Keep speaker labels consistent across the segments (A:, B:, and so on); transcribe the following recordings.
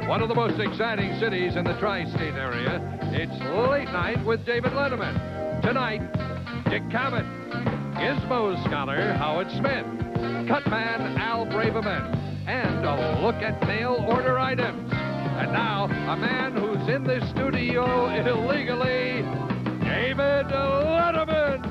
A: one of the most exciting cities in the tri-state area, it's Late Night with David Letterman. Tonight, Dick Cavett, Gizmo scholar Howard Smith, Cutman Al Braverman, and a look at mail order items. And now, a man who's in the studio illegally, David Letterman.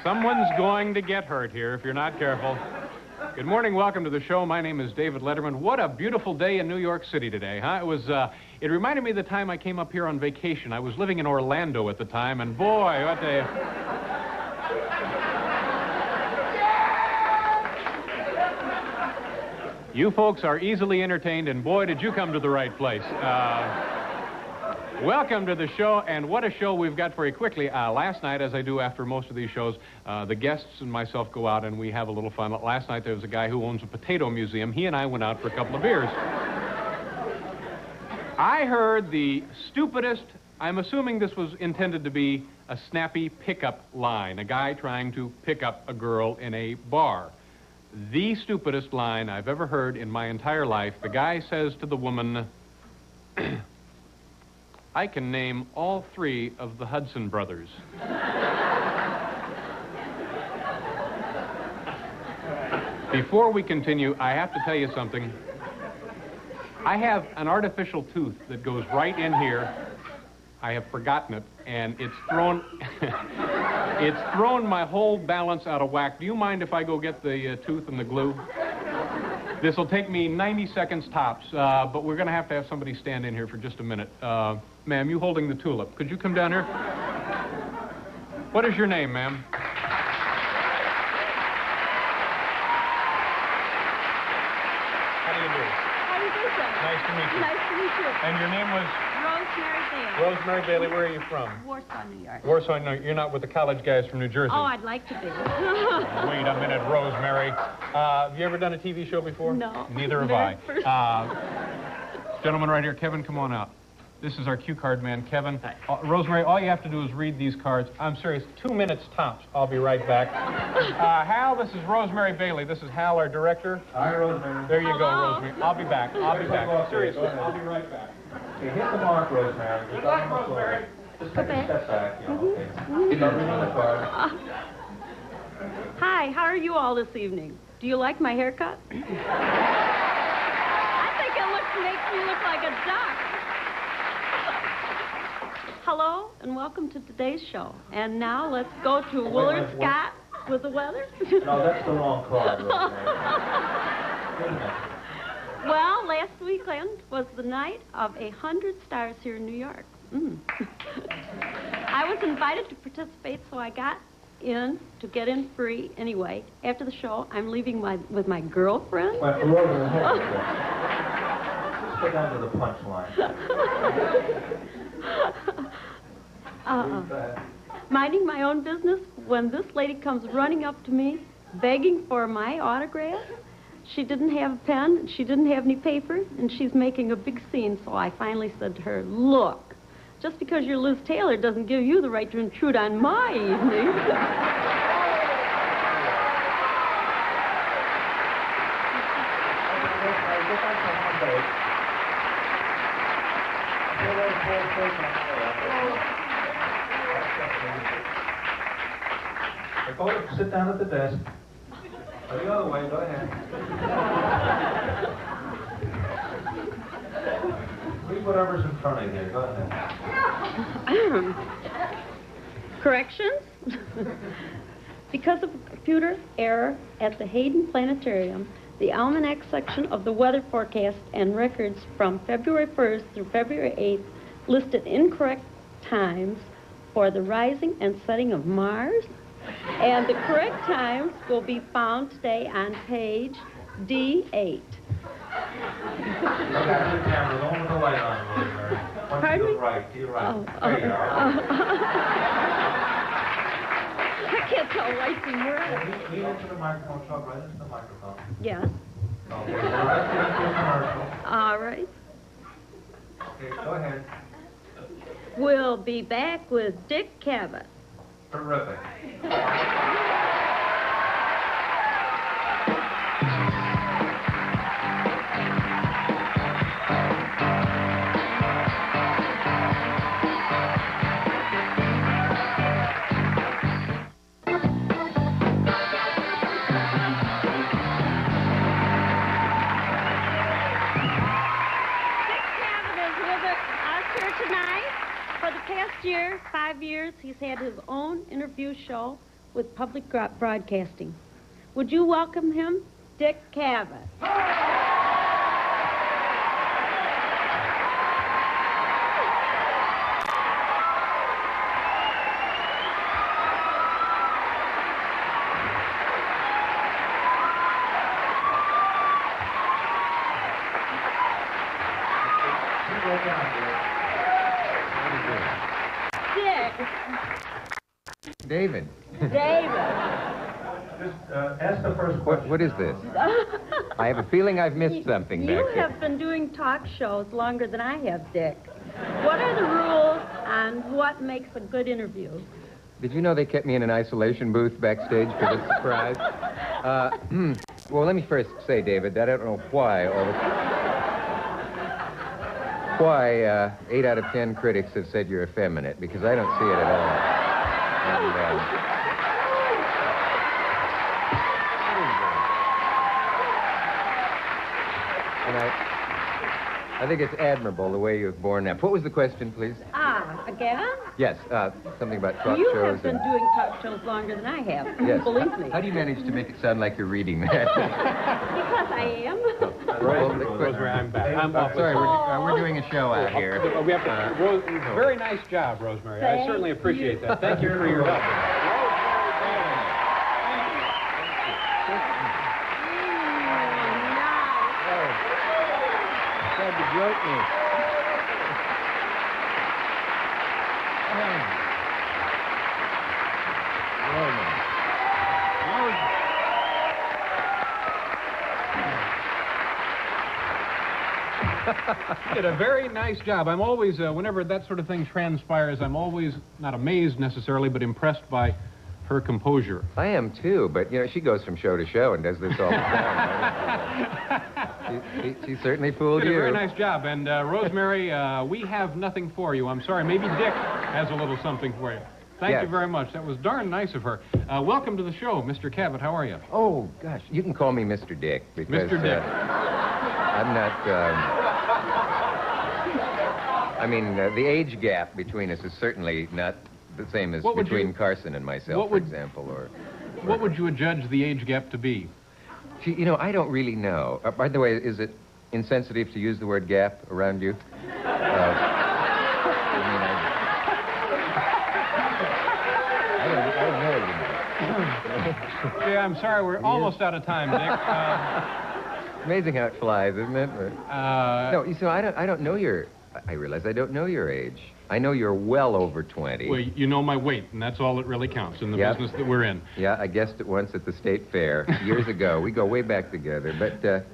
B: Someone's going to get hurt here if you're not careful. Good morning, welcome to the show. My name is David Letterman. What a beautiful day in New York City today, huh? It reminded me of the time I came up here on vacation. I was living in Orlando at the time, and boy, what a... You folks are easily entertained, and boy, did you come to the right place. Welcome to the show, and what a show we've got for you. Quickly, last night, as I do after most of these shows, the guests and myself go out and we have a little fun. Last night there was a guy who owns a potato museum. He and I went out for a couple of beers. I heard the stupidest, I'm assuming this was intended to be a snappy pickup line, a guy trying to pick up a girl in a bar. The stupidest line I've ever heard in my entire life. The guy says to the woman, I can name all three of the Hudson brothers. Before we continue, I have to tell you something. I have an artificial tooth that goes right in here. I have forgotten it, and it's thrown it's thrown my whole balance out of whack. Do you mind if I go get the tooth and the glue? This will take me 90 seconds tops, but we're going to have somebody stand in here for just a minute. Ma'am, you holding the tulip. Could you come down here? What is your name, ma'am? How do you do?
C: How do you do, sir?
B: Nice to meet you.
C: Nice to meet you.
B: And your name was?
C: Rosemary Bailey.
B: Rosemary Bailey. Where are you from?
C: Warsaw, New York.
B: Warsaw, New York. You're not with the college guys from New Jersey.
C: Oh, I'd like to be.
B: Wait a minute, Rosemary. Have you ever done a TV show before?
C: No.
B: Neither have I. Gentleman right here, Kevin, come on out. This is our cue card man, Kevin. Rosemary, all you have to do is read these cards. I'm serious, 2 minutes tops. I'll be right back. Hal, this is Rosemary Bailey. This is Hal, our director.
D: Hi, Rosemary.
B: There you go,
C: Hello.
B: Rosemary. I'll be back. I'll be back. Seriously, I'll be right back.
D: Okay, hit the mark, Rosemary.
B: Good luck, Rosemary.
D: Just take a step back, you know, okay? Start reading the card.
C: Hi, how are you all this evening? Do you like my haircut? I think it makes me look like a duck. Hello, and welcome to today's show. And now let's go to Willard Scott with the weather.
D: No, that's the wrong card, Rosemary. Wait a minute.
C: Well, last weekend was the night of 100 stars here in New York. I was invited to participate, so I got in to get in free. Anyway, after the show, I'm leaving with my girlfriend.
D: Well, Rosemary, hold on. Let's go down to the punchline.
C: Minding my own business when this lady comes running up to me, begging for my autograph. She didn't have a pen, she didn't have any paper, and she's making a big scene, so I finally said to her, look, just because you're Liz Taylor doesn't give you the right to intrude on my evening.
D: Go sit down at the desk. Or the other way, go ahead. Read whatever's in front of you there. Go ahead.
C: Corrections? Because of a computer error at the Hayden Planetarium, the Almanac section of the weather forecast and records from February 1st through February 8th listed incorrect times for the rising and setting of Mars. And the correct times will be found today on page D8.
D: Look at the camera. Don't look the light on, Rosemary. One
C: Pardon
D: to
C: me?
D: your right, to your right.
C: Oh,
D: There you are.
C: I can't tell white from red.
D: Lean into the microphone, talk right into the microphone.
C: Yes.
D: Okay, well, let's get into a commercial.
C: All right.
D: Okay, go ahead.
C: We'll be back with Dick Cavett.
D: Terrific.
C: Year, 5 years, he's had his own interview show with public broadcasting. Would you welcome him, Dick Cavett?
E: David.
C: David.
D: Just ask the first question.
E: What is this? I have a feeling I've missed something back
C: You
E: there.
C: have been doing talk shows longer than I have, Dick. What are the rules on what makes a good interview?
E: Did you know they kept me in an isolation booth backstage for this surprise? Well, let me first say, David, that I don't know why why 8 out of 10 critics have said you're effeminate, because I don't see it at all. And I think it's admirable the way you've borne that. What was the question, please?
C: Again?
E: Yes, something about talk
C: You
E: shows.
C: have been doing talk shows longer than I have.
E: Yes.
C: Believe me.
E: How do you manage to make it sound like you're reading that?
C: Because I am.
B: Rosemary, I'm back. I'm
E: Sorry, we're doing a show out here.
B: We have to, very nice job, Rosemary. I certainly appreciate that. Thank you for your help.
E: Tried to joke me.
B: Did a very nice job. I'm always, whenever that sort of thing transpires, I'm always not amazed necessarily, but impressed by her composure.
E: I am too, but you know, she goes from show to show and does this all the time. She certainly fooled
B: Did
E: you.
B: a very nice job. And Rosemary, we have nothing for you. I'm sorry. Maybe Dick has a little something for you. Thank
E: Yes.
B: you very much. That was darn nice of her. Welcome to the show, Mr. Cavett. How are you?
E: Oh, gosh, you can call me Mr. Dick, because
B: Mr. Dick.
E: I'm not, I mean, the age gap between us is certainly not the same as between Carson and myself, for example, or...
B: What would you adjudge the age gap to be?
E: Gee, you know, I don't really know. By the way, is it insensitive to use the word gap around you? I don't know, you know.
B: Yeah, I'm sorry. We're almost out of time, Dick.
E: Amazing how it flies, isn't it? No, you see, I don't know your... I realize I don't know your age. I know you're well over 20.
B: Well, you know my weight, and that's all that really counts in the business that we're in.
E: Yeah, I guessed it once at the state fair years ago. We go way back together. But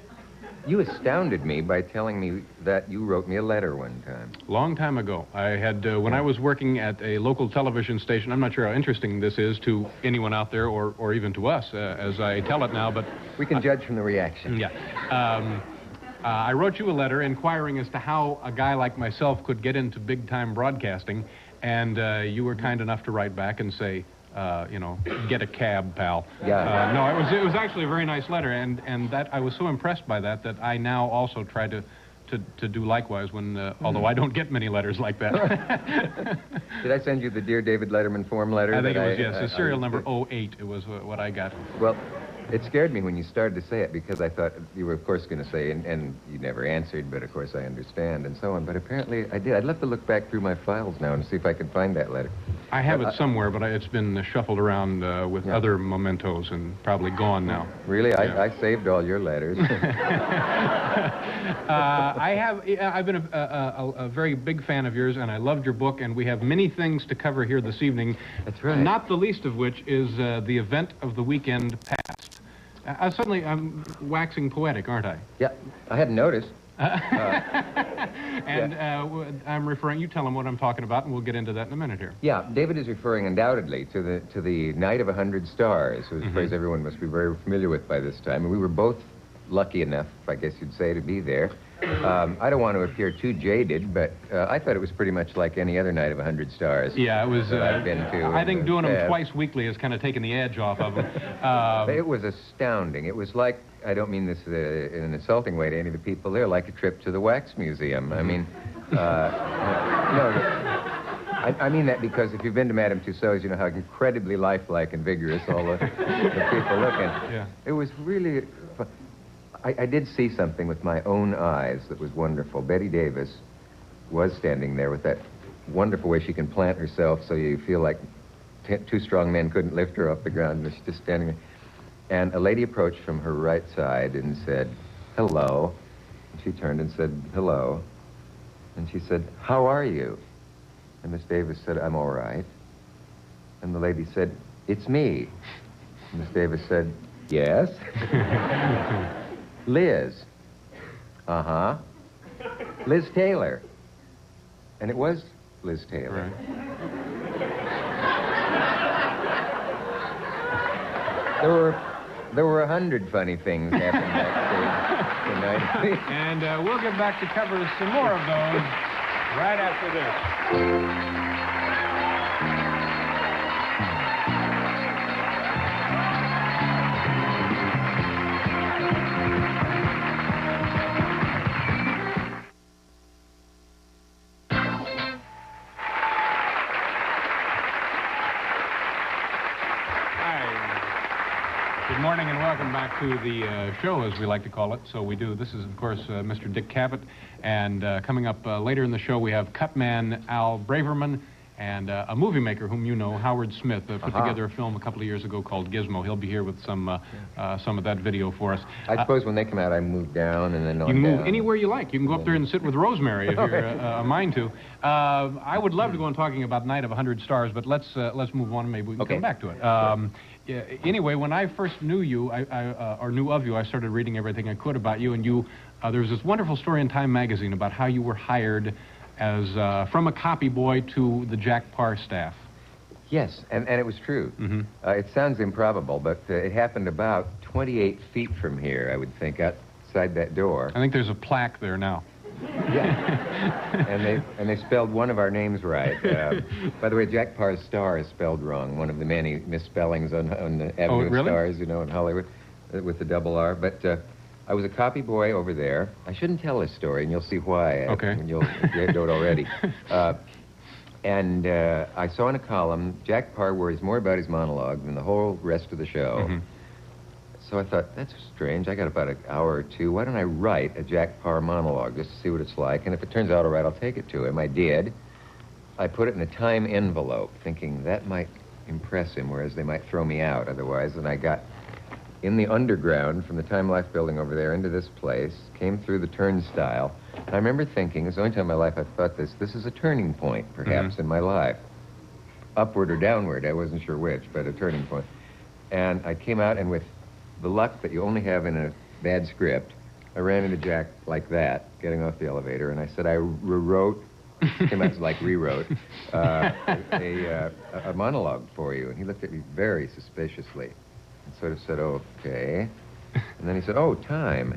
E: you astounded me by telling me that you wrote me a letter one time.
B: Long time ago. I had, when I was working at a local television station, I'm not sure how interesting this is to anyone out there or even to us as I tell it now, but...
E: We can judge from the reaction.
B: Yeah. I wrote you a letter inquiring as to how a guy like myself could get into big-time broadcasting, and you were kind enough to write back and say, you know, get a cab, pal.
E: Yeah.
B: No, it was actually a very nice letter, and that I was so impressed by that I now also try to do likewise when, although I don't get many letters like that.
E: Did I send you the Dear David Letterman form letter?
B: I think it was, yes. The serial number 08, it was what I got.
E: Well, It scared me when you started to say it because I thought you were, of course, going to say, and you never answered, but of course I understand, and so on. But apparently I did. I'd love to look back through my files now and see if I could find that letter.
B: I have it somewhere, but it's been shuffled around with other mementos and probably gone now.
E: Really? Yeah. I saved all your letters.
B: I've been a very big fan of yours, and I loved your book, and we have many things to cover here this evening.
E: That's right.
B: Not the least of which is the event of the weekend past. Suddenly, I'm waxing poetic, aren't I?
E: Yeah, I hadn't noticed.
B: I'm referring, you tell them what I'm talking about, and we'll get into that in a minute here.
E: Yeah, David is referring undoubtedly to the Night of 100 Stars, whose phrase everyone must be very familiar with by this time. And we were both lucky enough, I guess you'd say, to be there. I don't want to appear too jaded, but I thought it was pretty much like any other Night of 100 Stars.
B: Yeah, it was.
E: I've been to.
B: I think doing them twice weekly has kind of taken the edge off of them.
E: It was astounding. It was like, I don't mean this in an insulting way to any of the people there, like a trip to the Wax Museum. I mean, I mean that because if you've been to Madame Tussauds, you know how incredibly lifelike and vigorous all the people look. And it was really fun. I did see something with my own eyes that was wonderful. Betty Davis was standing there with that wonderful way she can plant herself so you feel like two strong men couldn't lift her off the ground, and she's just standing there. And a lady approached from her right side and said, "Hello." And she turned and said, "Hello." And she said, "How are you?" And Miss Davis said, "I'm all right." And the lady said, "It's me." And Miss Davis said, "Yes?" "Liz." "Uh-huh." "Liz Taylor." And it was Liz Taylor.
B: Right.
E: There were 100 funny things happening backstage tonight.
B: And we'll get back to cover some more of those right after this. Good morning and welcome back to the show, as we like to call it. So we do. This is, of course, Mr. Dick Cavett. And coming up later in the show, we have Cutman Al Braverman and a movie maker whom you know, Howard Smith, put together a film a couple of years ago called Gizmo. He'll be here with some of that video for us.
E: I suppose when they come out, I move down and then on
B: You can move
E: down.
B: anywhere you like. You can go up there and sit with Rosemary if you're a mind to. I would love to go on talking about Night of 100 Stars, but let's move on. Maybe we can come back to it. Anyway, when I first knew you, or knew of you, I started reading everything I could about you, and there was this wonderful story in Time magazine about how you were hired as from a copy boy to the Jack Parr staff.
E: Yes, and it was true. It sounds improbable, but it happened about 28 feet from here, I would think, outside that door.
B: I think there's a plaque there now.
E: Yeah. and they spelled one of our names right. By the way, Jack Parr's star is spelled wrong. One of the many misspellings on the Avenue of Stars, you know, in Hollywood, with the double R. But I was a copy boy over there. I shouldn't tell this story, and you'll see why.
B: Okay.
E: You'll know it already. And I saw in a column, Jack Parr worries more about his monologue than the whole rest of the show. So I thought, that's strange. I got about an hour or two. Why don't I write a Jack Parr monologue just to see what it's like? And if it turns out all right, I'll take it to him. I did. I put it in a Time envelope, thinking that might impress him, whereas they might throw me out otherwise. And I got in the underground from the Time Life building over there into this place, came through the turnstile. And I remember thinking, it's the only time in my life I've thought this is a turning point, perhaps, in my life. Upward or downward, I wasn't sure which, but a turning point. And I came out, and with the luck that you only have in a bad script, I ran into Jack like that, getting off the elevator, and I said, I rewrote, came out like rewrote, a monologue for you. And he looked at me very suspiciously and sort of said, okay. And then he said, oh, Time.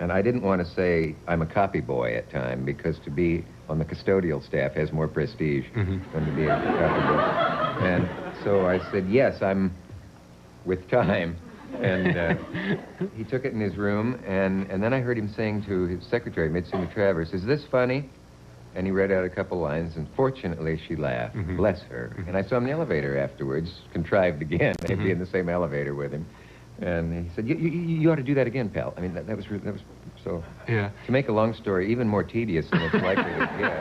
E: And I didn't want to say I'm a copy boy at Time, because to be on the custodial staff has more prestige than to be a copy boy. And so I said, yes, I'm with Time. And he took it in his room, and then I heard him saying to his secretary, Mitsumi Travers, is this funny? And he read out a couple lines, and fortunately she laughed. Bless her. And I saw him in the elevator afterwards, contrived again. They'd be in the same elevator with him. And he said, you ought to do that again, pal. I mean, that was so...
B: Yeah.
E: To make a long story even more tedious than it's likely to get,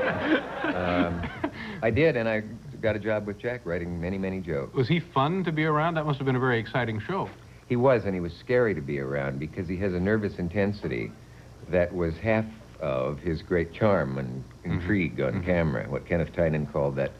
E: I did, and I got a job with Jack writing many, many jokes.
B: Was he fun to be around? That must have been a very exciting show.
E: He was, and he was scary to be around because he has a nervous intensity that was half of his great charm and intrigue on camera, what Kenneth Tynan called that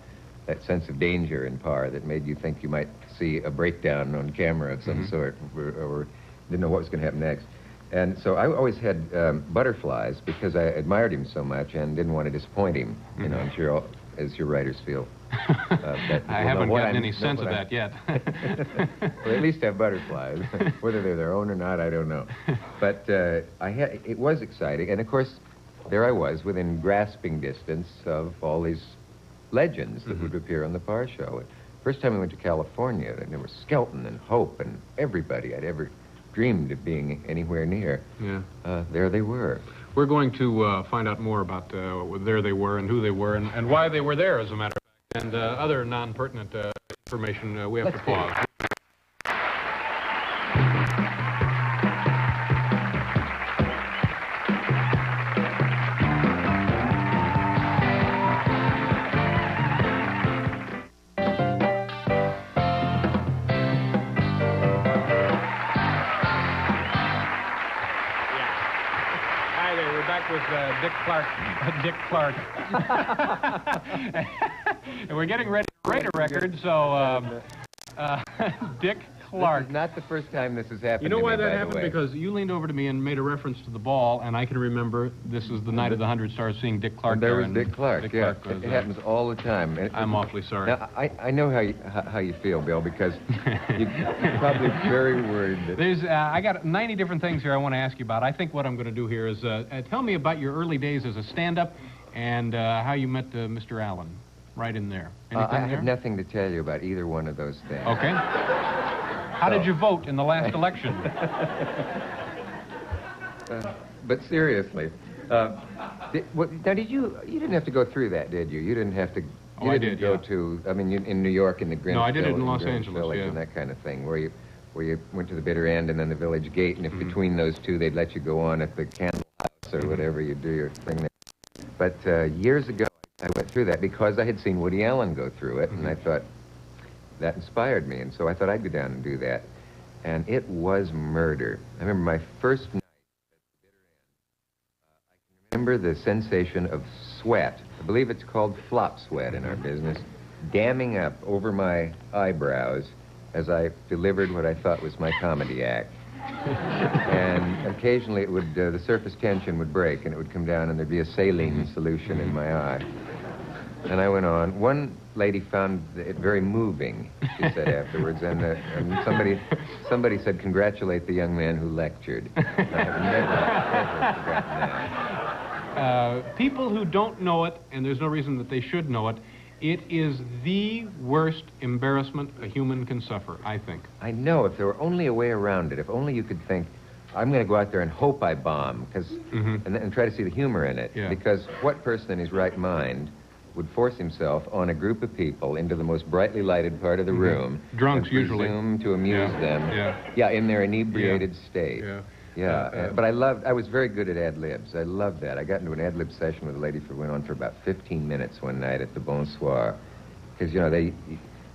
E: sense of danger in Parr that made you think you might see a breakdown on camera of some sort, or didn't know what was going to happen next. And so I always had butterflies because I admired him so much and didn't want to disappoint him. You know, I'm sure as your writers feel.
B: I haven't gotten any sense of that yet.
E: Well, at least have butterflies. Whether they're their own or not, I don't know. But it was exciting. And, of course, there I was within grasping distance of all these legends that would appear on the Parr Show. First time we went to California, and there was Skelton and Hope and everybody I'd ever dreamed of being anywhere near.
B: Yeah.
E: There they were.
B: We're going to find out more about there they were and who they were and why they were there, as a matter of fact, and other non-pertinent information we have to pause. Dick Clark. And we're getting ready to write a record, so Dick Clark.
E: This is not the first time this has happened.
B: You know why that
E: by
B: happened?
E: the way.
B: Because you leaned over to me and made a reference to the ball, and I can remember this is the night of the 100 Stars seeing Dick Clark.
E: There
B: there,
E: was Dick Clark.
B: Dick
E: Yeah,
B: Clark was,
E: it happens all the time.
B: I'm awfully sorry.
E: Now, I know how you feel, Bill, because you're probably very worried that...
B: There's I got 90 different things here I want to ask you about. I think what I'm going to do here is tell me about your early days as a stand-up and how you met Mr. Allen, right in there. Anything
E: I
B: there?
E: have nothing to tell you about either one of those things.
B: Okay. How did you vote in the last election?
E: But seriously, now did you didn't have to go through that, did you? You didn't have to...
B: Oh, I did,
E: go
B: yeah.
E: to, I mean, in New York, in the Greenwich
B: No, I did it in
E: Village,
B: Los
E: Greenwich
B: Angeles,
E: Village
B: yeah.
E: and that kind of thing, where you went to the bitter end and then the village gate, and if between those two, they'd let you go on at the Candle House or whatever you do your thing there. But years ago, I went through that because I had seen Woody Allen go through it, and I thought that inspired me, and so I thought I'd go down and do that. And it was murder. I remember my first night at the bitter end. I can remember the sensation of sweat. I believe it's called flop sweat in our business, damming up over my eyebrows as I delivered what I thought was my comedy act. And occasionally it would, the surface tension would break and it would come down and there'd be a saline solution in my eye. And I went on. One lady found it very moving, she said afterwards, and somebody said, congratulate the young man who lectured. I have never forgotten that.
B: People who don't know it, and there's no reason that they should know it, it is the worst embarrassment a human can suffer, I think.
E: I know, if there were only a way around it, if only you could think, I'm going to go out there and hope I bomb, and try to see the humor in it.
B: Yeah.
E: Because what person in his right mind would force himself on a group of people into the most brightly lighted part of the room,
B: drunks
E: and
B: usually,
E: presume to amuse them, in their inebriated state. But I was very good at ad-libs. I loved that. I got into an ad-lib session with a lady went on for about 15 minutes one night at the Bonsoir, because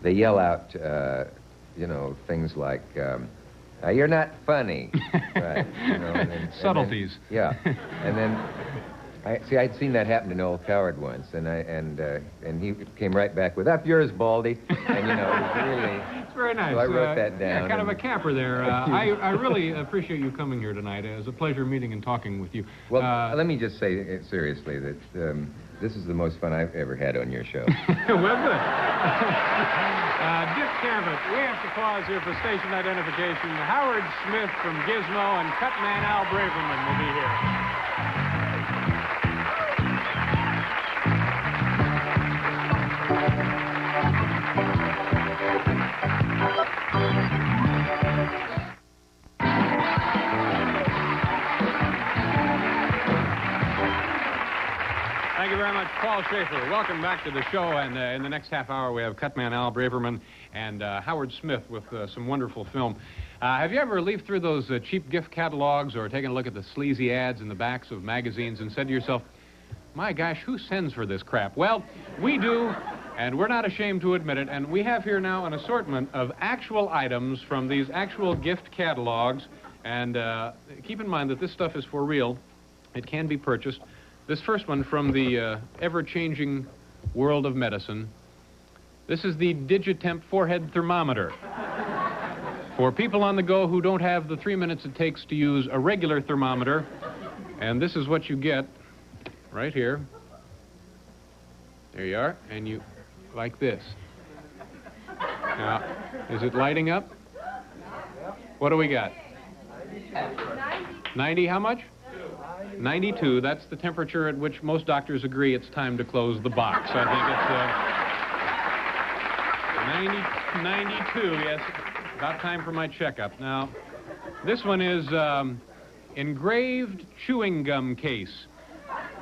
E: they yell out things like you're not funny, right?
B: Subtleties.
E: And then I'd seen that happen to Noel Coward once, and he came right back with, up yours, Baldy. And, it was really...
B: It's very nice.
E: So I wrote that down.
B: Yeah, kind of a capper there. I really appreciate you coming here tonight. It was a pleasure meeting and talking with you.
E: Well, let me just say seriously that this is the most fun I've ever had on your show.
B: Well, good. Dick Cavett, we have to pause here for station identification. Howard Smith from Gizmo and Cutman Al Braverman will be here. Thank you very very much, Paul Schaefer. Welcome back to the show, and in the next half hour we have Cutman Al Braverman and Howard Smith with some wonderful film. Have you ever leafed through those cheap gift catalogs or taken a look at the sleazy ads in the backs of magazines and said to yourself, my gosh, who sends for this crap? Well, we do, and we're not ashamed to admit it, and we have here now an assortment of actual items from these actual gift catalogs, and keep in mind that this stuff is for real. It can be purchased. This first one from the ever-changing world of medicine. This is the Digitemp forehead thermometer. For people on the go who don't have the 3 minutes it takes to use a regular thermometer, and this is what you get right here. There you are, and you, like this. Now, is it lighting up? What do we got? 90, how much? 92, that's the temperature at which most doctors agree it's time to close the box. I think it's 92, yes. About time for my checkup. Now, this one is engraved chewing gum case.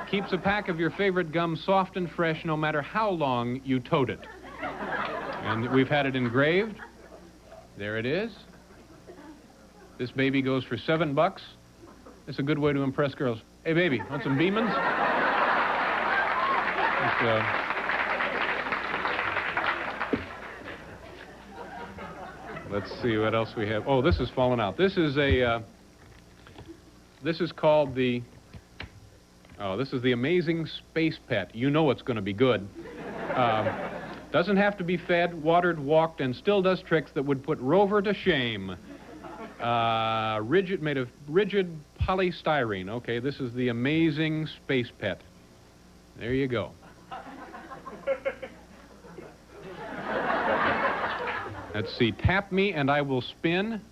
B: Keeps a pack of your favorite gum soft and fresh no matter how long you tote it. And we've had it engraved. There it is. This baby goes for $7. It's a good way to impress girls. Hey, baby, want some Beemans? Let's see what else we have. Oh, this is falling out. This is a, this is called the, this is the Amazing Space Pet. You know it's going to be good. Doesn't have to be fed, watered, walked, and still does tricks that would put Rover to shame. Made of rigid polystyrene. Okay, this is the Amazing Space Pet. There you go. Let's see, tap me and I will spin.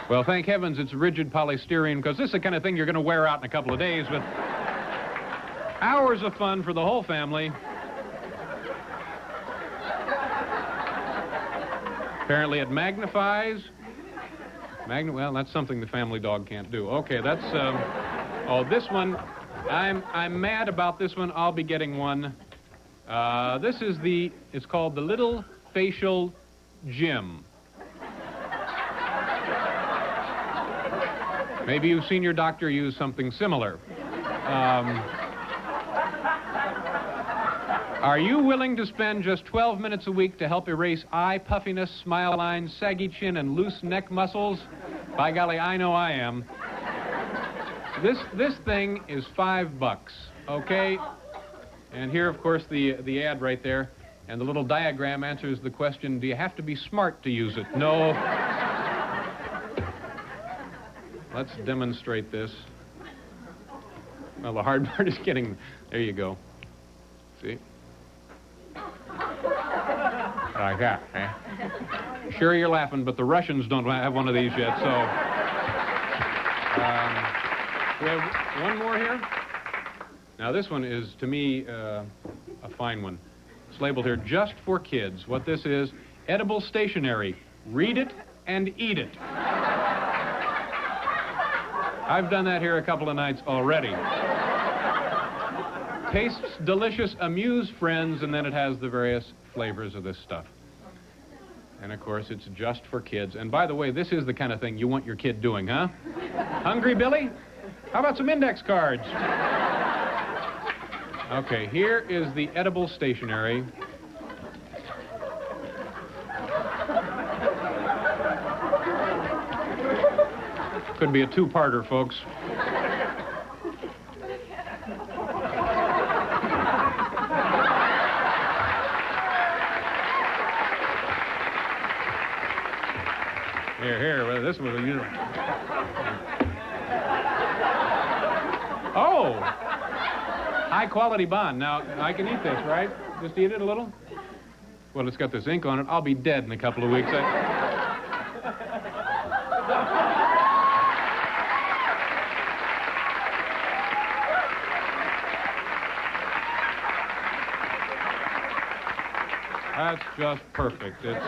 B: Well, thank heavens it's rigid polystyrene, because this is the kind of thing you're going to wear out in a couple of days with hours of fun for the whole family. Apparently it magnifies. Well, that's something the family dog can't do. Okay, that's, oh, this one, I'm mad about this one. I'll be getting one. This is it's called the Little Facial Gym. Maybe you've seen your doctor use something similar. Are you willing to spend just 12 minutes a week to help erase eye puffiness, smile lines, saggy chin, and loose neck muscles? By golly, I know I am. This thing is $5, okay? And here, of course, the ad right there, and the little diagram answers the question, do you have to be smart to use it? No. Let's demonstrate this. Well, the hard part is getting, there you go. See? Like that, eh? Sure, you're laughing, but the Russians don't have one of these yet, so. We have one more here. Now, this one is, to me, a fine one. It's labeled here, just for kids. What this is, edible stationery. Read it and eat it. I've done that here a couple of nights already. Tastes delicious, amuse friends, and then it has the various flavors of this stuff. And, of course, it's just for kids. And, by the way, this is the kind of thing you want your kid doing, huh? Hungry, Billy? How about some index cards? Okay, here is the edible stationery. Could be a two-parter, folks. Here, well, this was a usual. Oh! High-quality bond. Now, I can eat this, right? Just eat it a little? Well, it's got this ink on it. I'll be dead in a couple of weeks. That's just perfect. It's,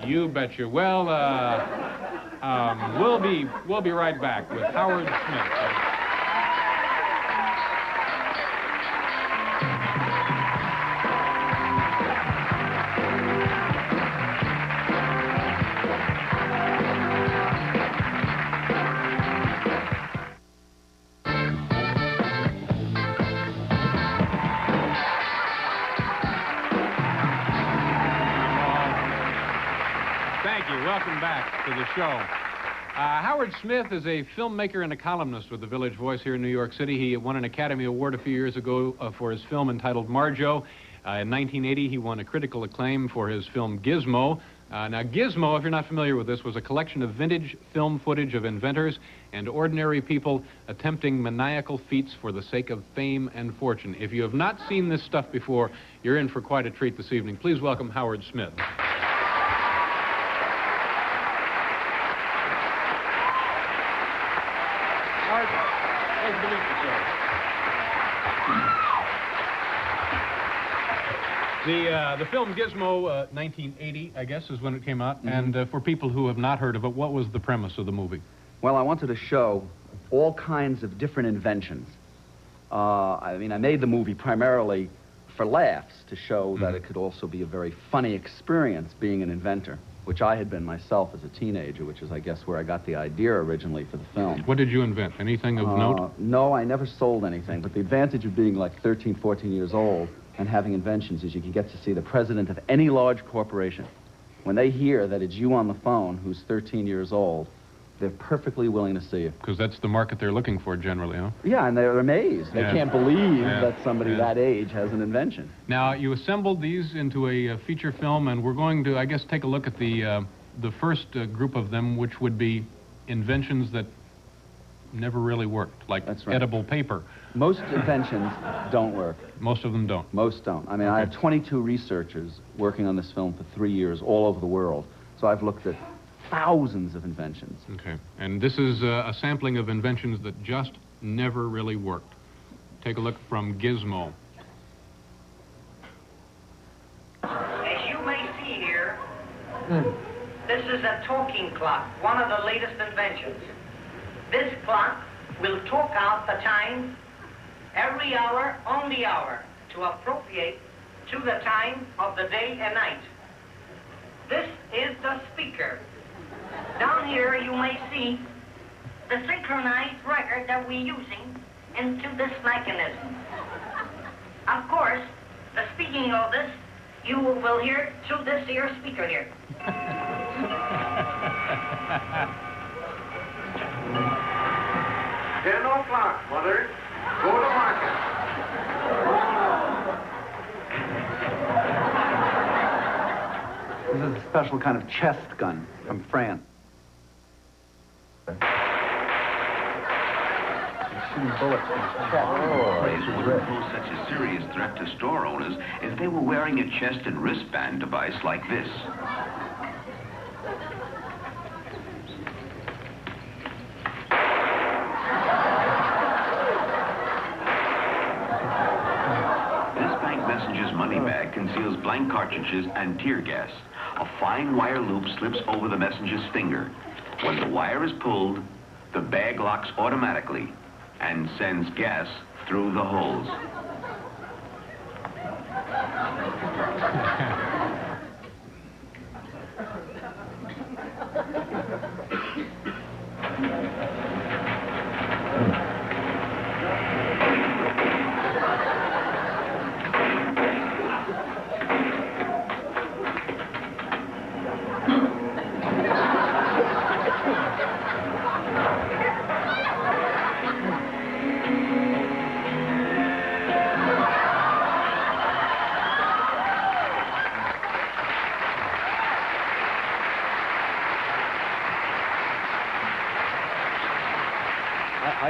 B: you betcha. Well, We'll be right back with Howard Smith. Welcome back to the show. Howard Smith is a filmmaker and a columnist with the Village Voice here in New York City. He won an Academy Award a few years ago for his film entitled Marjo. In 1980, he won a critical acclaim for his film Gizmo. Now, Gizmo, if you're not familiar with this, was a collection of vintage film footage of inventors and ordinary people attempting maniacal feats for the sake of fame and fortune. If you have not seen this stuff before, you're in for quite a treat this evening. Please welcome Howard Smith. The film Gizmo, 1980, I guess, is when it came out.
F: Mm-hmm.
B: And for people who have not heard of it, what was the premise of the movie?
F: Well, I wanted to show all kinds of different inventions. I made the movie primarily for laughs, to show that it could also be a very funny experience being an inventor, which I had been myself as a teenager, which is, I guess, where I got the idea originally for the film.
B: What did you invent? Anything of note?
F: No, I never sold anything, but the advantage of being like 13, 14 years old and having inventions is you can get to see the president of any large corporation. When they hear that it's you on the phone who's 13 years old, they're perfectly willing to see you.
B: Because that's the market they're looking for generally, huh?
F: Yeah, and they're amazed. They can't believe that somebody that age has an invention.
B: Now, you assembled these into a feature film, and we're going to, I guess, take a look at the first group of them, which would be inventions that never really worked, like edible paper.
F: Most inventions don't work.
B: Most of them don't?
F: Most don't. I mean, I have 22 researchers working on this film for 3 years all over the world. So I've looked at thousands of inventions.
B: Okay. And this is a sampling of inventions that just never really worked. Take a look from Gizmo.
G: As you may see here, this is a talking clock, one of the latest inventions. This clock will talk out the time every hour on the hour to appropriate to the time of the day and night. This is the speaker. Down here you may see the synchronized record that we're using into this mechanism. Of course, the speaking of this, you will hear through this here speaker here. 10 o'clock, Mother. Go to market.
F: This is a special kind of chest gun from France. Shooting bullets from his chest.
H: Wouldn't pose such a serious threat to store owners if they were wearing a chest and wristband device like this. Money bag conceals blank cartridges and tear gas. A fine wire loop slips over the messenger's finger. When the wire is pulled, the bag locks automatically and sends gas through the holes.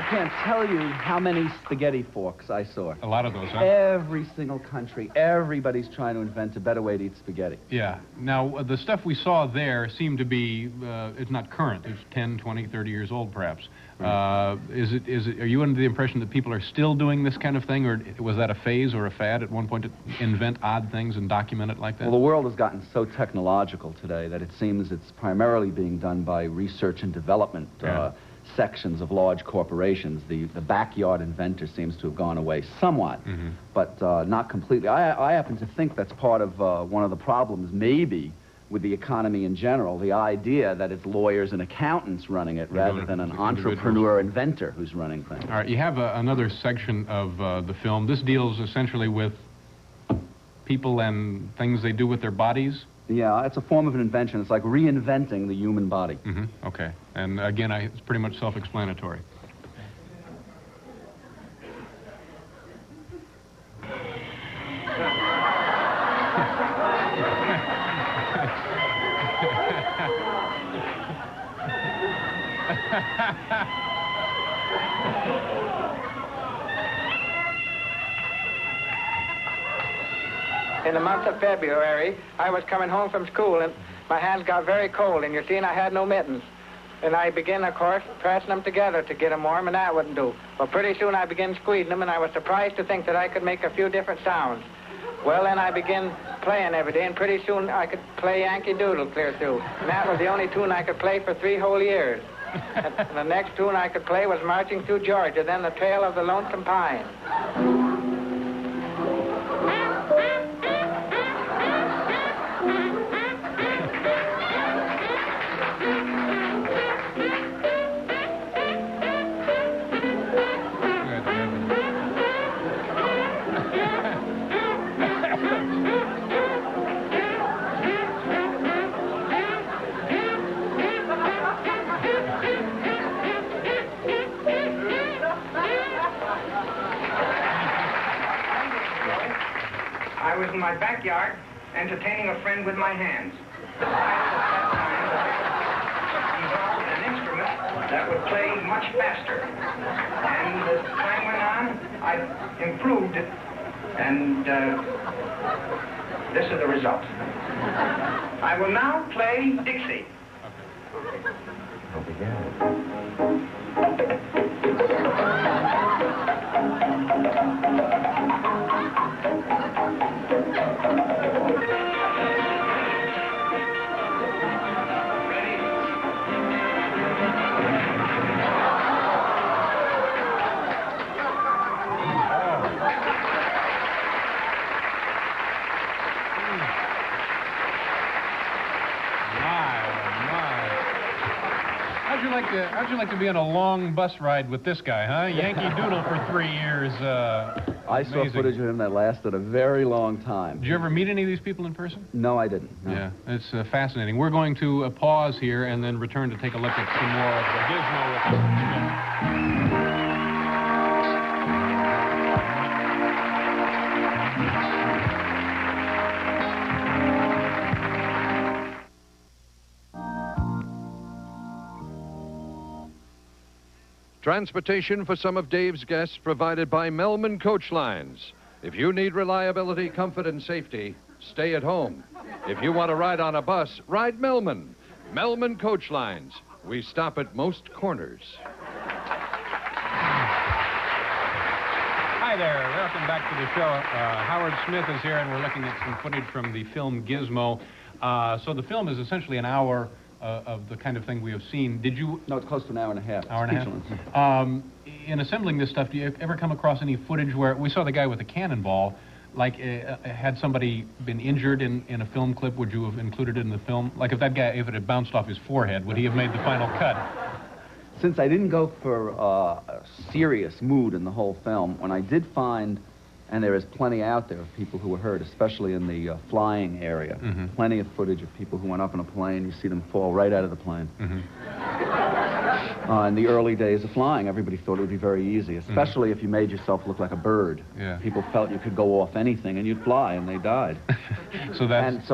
F: can't tell you how many spaghetti forks I saw.
B: A lot of those, huh?
F: Every single country, everybody's trying to invent a better way to eat spaghetti.
B: Yeah. Now, the stuff we saw there seemed to be, it's not current. It's 10, 20, 30 years old, perhaps. Right. Are you under the impression that people are still doing this kind of thing, or was that a phase or a fad at one point to invent odd things and document it like that?
F: Well, the world has gotten so technological today that it seems it's primarily being done by research and development sections of large corporations. The backyard inventor seems to have gone away somewhat, but not completely. I happen to think that's part of one of the problems, maybe, with the economy in general, the idea that it's lawyers and accountants running it rather than an entrepreneur inventor who's running things.
B: All right, you have another section of the film. This deals essentially with people and things they do with their bodies.
F: Yeah, it's a form of an invention. It's like reinventing the human body.
B: Okay. And again, it's pretty much self-explanatory.
I: In the month of February, I was coming home from school, and my hands got very cold, and you see, and I had no mittens. And I began, of course, pressing them together to get them warm, and that wouldn't do. Well, pretty soon I began squeezing them, and I was surprised to think that I could make a few different sounds. Well, then I began playing every day, and pretty soon I could play Yankee Doodle clear through. And that was the only tune I could play for 3 whole years. And the next tune I could play was Marching Through Georgia, then The Trail of the Lonesome Pine. I was in my backyard entertaining a friend with my hands. Evolved an instrument that would play much faster. And as time went on, I improved it, and this is the result. I will now play Dixie.
B: How'd you like to be on a long bus ride with this guy, huh? Yankee Doodle for 3 years.
F: I saw footage of him that lasted a very long time.
B: Did you ever meet any of these people in person?
F: No, I didn't. No.
B: Yeah, it's fascinating. We're going to pause here and then return to take a look at some more of the Gizmo.
A: Transportation for some of Dave's guests provided by Melman Coach Lines. If you need reliability, comfort, and safety, stay at home. If you want to ride on a bus, ride Melman. Melman Coach Lines. We stop at most corners.
B: Hi there. Welcome back to the show. Howard Smith is here, and we're looking at some footage from the film Gizmo. So the film is essentially an hour of the kind of thing we have seen. Did you...
F: No, it's close to an hour and a half.
B: Hour and a half? In assembling this stuff, do you ever come across any footage where... We saw the guy with the cannonball. Like, had somebody been injured in a film clip, would you have included it in the film? Like, if that guy, if it had bounced off his forehead, would he have made the final cut?
F: Since I didn't go for a serious mood in the whole film, when I did find... And there is plenty out there of people who were hurt, especially in the flying area. Plenty of footage of people who went up in a plane. You see them fall right out of the plane. In the early days of flying, everybody thought it would be very easy, especially if you made yourself look like a bird.
B: Yeah.
F: People felt you could go off anything and you'd fly, and they died.
B: So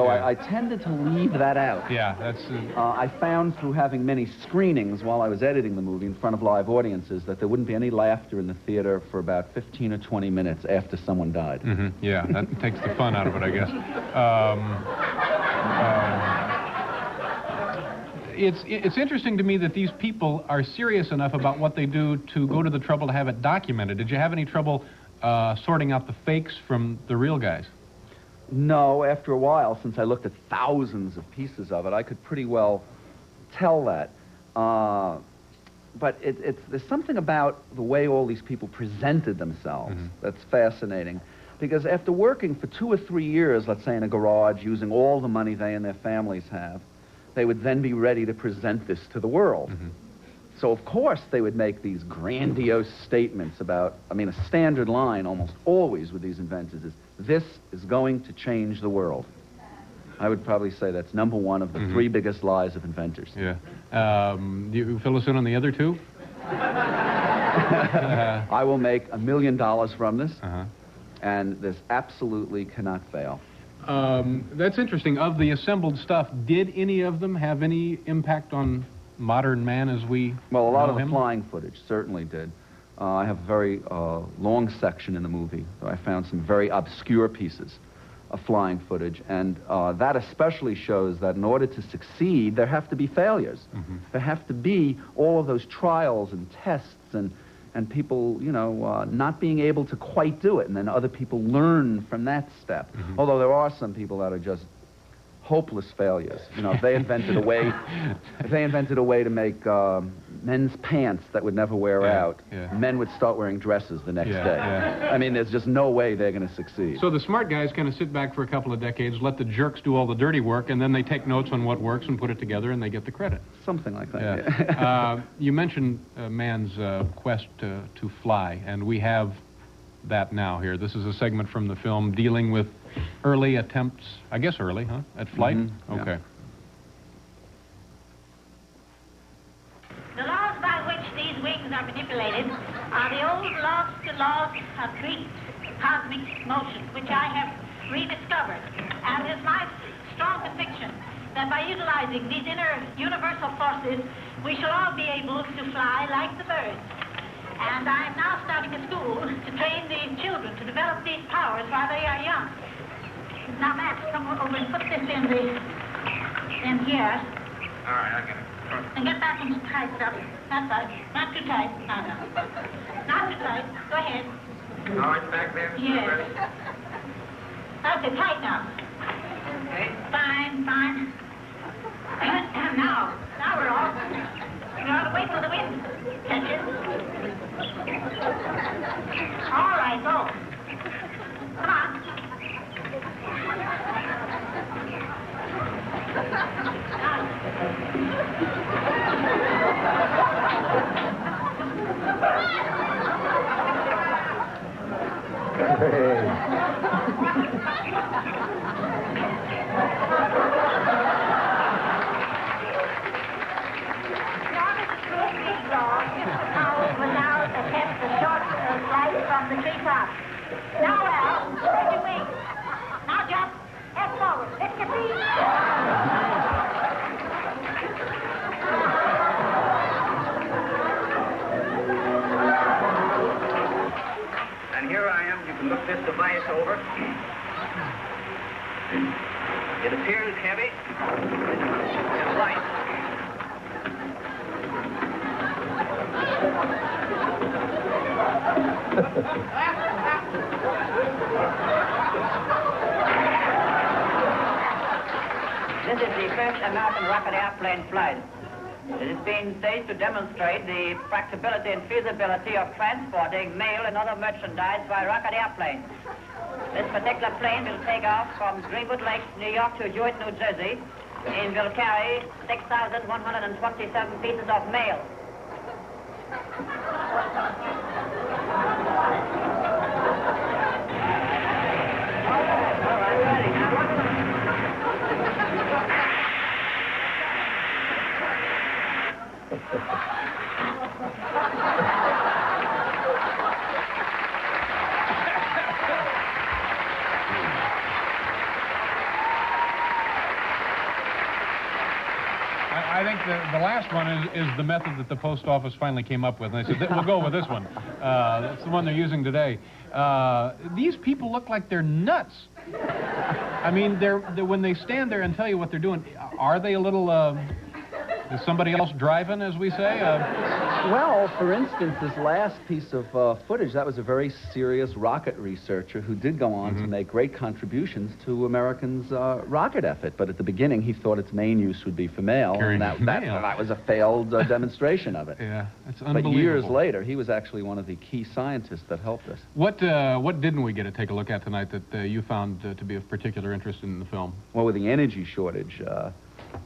F: I tended to leave that out.
B: Yeah, that's...
F: I found through having many screenings while I was editing the movie in front of live audiences that there wouldn't be any laughter in the theater for about 15 or 20 minutes after someone died.
B: Yeah, that takes the fun out of it, I guess. It's interesting to me that these people are serious enough about what they do to go to the trouble to have it documented. Did you have any trouble sorting out the fakes from the real guys?
F: No, after a while, since I looked at thousands of pieces of it, I could pretty well tell that. But there's something about the way all these people presented themselves that's fascinating. Because after working for 2 or 3 years, let's say in a garage, using all the money they and their families have, they would then be ready to present this to the world. So, of course, they would make these grandiose statements about, I mean, a standard line almost always with these inventors is, this is going to change the world. I would probably say that's number one of the 3 biggest lies of inventors.
B: Yeah. You fill us in on the other 2?
F: I will make $1 million from this, and this absolutely cannot fail.
B: That's interesting. Of the assembled stuff, did any of them have any impact on modern man as we
F: Well, a lot
B: know
F: of the
B: him?
F: flying footage certainly did. I have a very long section in the movie where I found some very obscure pieces of flying footage, and that especially shows that in order to succeed, there have to be failures. There have to be all of those trials and tests and people, you know, not being able to quite do it, and then other people learn from that step. Although there are some people that are just hopeless failures. You know, if they invented a way, to make men's pants that would never wear out, men would start wearing dresses the next day. I mean, there's just no way they're going to succeed.
B: So the smart guys kind of sit back for a couple of decades, let the jerks do all the dirty work, and then they take notes on what works and put it together, and they get the credit.
F: Something like that.
B: You mentioned man's quest to fly, and we have that now here. This is a segment from the film dealing with early attempts, I guess early, huh, at flight? Okay.
J: The laws by which these wings are manipulated are the old laws of Greek cosmic motion, which I have rediscovered. And it is my strong conviction that by utilizing these inner universal forces, we shall all be able to fly like the birds. And I am now starting a school to train the children to develop these powers while they are young. Now, Max, come over and put this in here.
I: All right, I get it.
J: And get back and tight up. That's right. Not too tight. No. Not too tight. Go ahead.
I: Oh, it's back there?
J: Yes. That's it. Tight now.
I: Okay.
J: Fine. Now we're off. You ought to wait till the wind catches. All right, go. Come on. From the treetop. Now, Al, spread your wings. Now, jump. Head forward. Lift your feet.
G: And here I am. You can look this device over. It appears heavy and light.
K: This is the first American rocket airplane flight. It is being staged to demonstrate the practicability and feasibility of transporting mail and other merchandise by rocket airplanes. This particular plane will take off from Greenwood Lake, New York to Jewett, New Jersey, and will carry 6,127 pieces of mail.
B: I think the last one is the method that the post office finally came up with. And they said, we'll go with this one. That's the one they're using today. These people look like they're nuts. I mean, they're when they stand there and tell you what they're doing, are they a little... is somebody else driving, as we say?
F: Well, for instance, this last piece of footage, that was a very serious rocket researcher who did go on to make great contributions to Americans' rocket effort. But at the beginning, he thought its main use would be for mail, and that was a failed demonstration of it.
B: Yeah, it's unbelievable.
F: But years later, he was actually one of the key scientists that helped us.
B: What didn't we get to take a look at tonight that you found to be of particular interest in the film?
F: Well, with the energy shortage,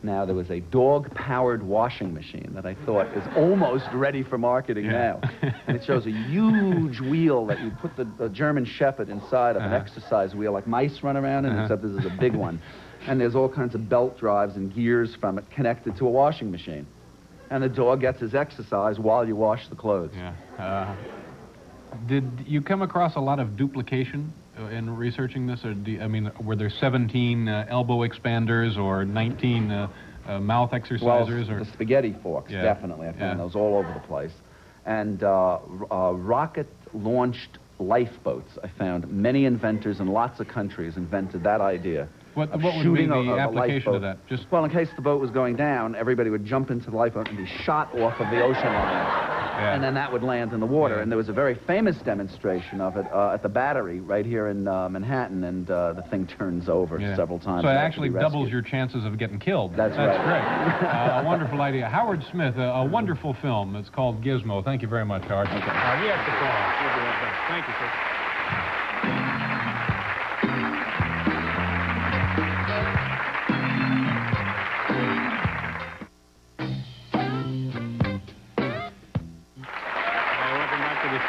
F: now there was a dog-powered washing machine that I thought is almost ready for marketing now. And it shows a huge wheel that you put the German Shepherd inside of an exercise wheel, like mice run around in, except this is a big one. And there's all kinds of belt drives and gears from it connected to a washing machine. And the dog gets his exercise while you wash the clothes.
B: Yeah. Did you come across a lot of duplication in researching this? Or were there 17 elbow expanders or 19 mouth exercisers?
F: Well, the spaghetti forks, definitely. I found those all over the place. And rocket-launched lifeboats. I found many inventors in lots of countries invented that idea.
B: What would be the application of that?
F: Well, in case the boat was going down, everybody would jump into the lifeboat and be shot off of the ocean line. And then that would land in the water. And there was a very famous demonstration of it at the Battery right here in Manhattan, and the thing turns over several times.
B: So it actually doubles your chances of getting killed.
F: That's right.
B: Great. A wonderful idea. Howard Smith, a wonderful film. It's called Gizmo. Thank you very much, Howard.
F: Okay.
B: We have to call. We'll be right back. Thank you, sir.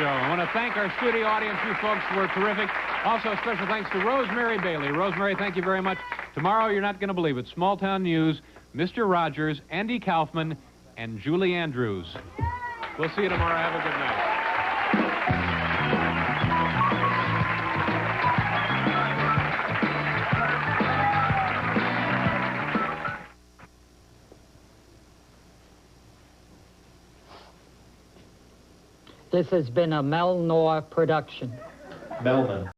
B: I want to thank our studio audience. You folks were terrific. Also, special thanks to Rosemary Bailey. Rosemary, thank you very much. Tomorrow, you're not going to believe it, Small Town News, Mr. Rogers, Andy Kaufman, and Julie Andrews. We'll see you tomorrow. Have a good night.
L: This has been a Mel Noir production.
D: Melman.